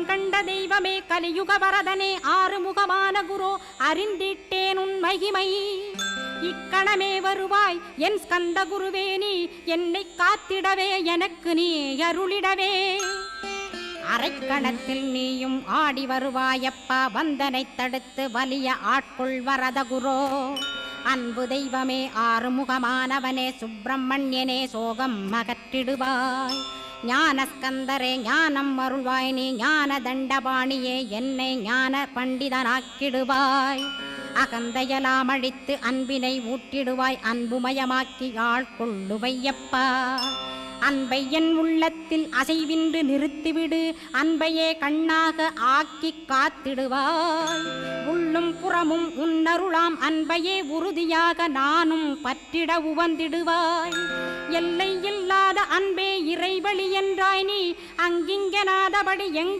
கண்ட தெய்வமே கலியுக வரதனே ஆறுமுகமான குரு அறிந்திட்டேன் உன் மகிமை இக்கணமே வருவாய் என் ஸ்கந்த குருவே நீ என்னை காத்திடவே எனக்கு நீ அருளிடவே அரைக்கணத்தில் நீயும் ஆடி வருவாயப்பா வந்தனை தடுத்து வலிய ஆட்கொள் வரத குரோ அன்பு தெய்வமே ஆறுமுகமானவனே சுப்பிரமணியனே சோகம் அகற்றிடுவாய் ஞானஸ்கந்தரே ஞானம் அருள்வாய் நீ ஞான தண்டபாணியே என்னை ஞான பண்டிதனாக்கிடுவாய் அகந்தையலாம் அழித்து அன்பினை ஊட்டிடுவாய் அன்புமயமாக்கி ஆட்கொள்ளுவையப்பா அன்பை என் உள்ளத்தில் அசைவின்று நிறுத்திவிடு அன்பையே கண்ணாக ஆக்கி காத்திடுவாய் உள்ளும் புறமும் உன்னருளாம் அன்பையே உறுதியாக நானும் பற்றிட உவந்திடுவாய் எல்லை இல்லாத அன்பே இறைவழி என்றாய் நீ அங்கிங்கனாதபடி எங்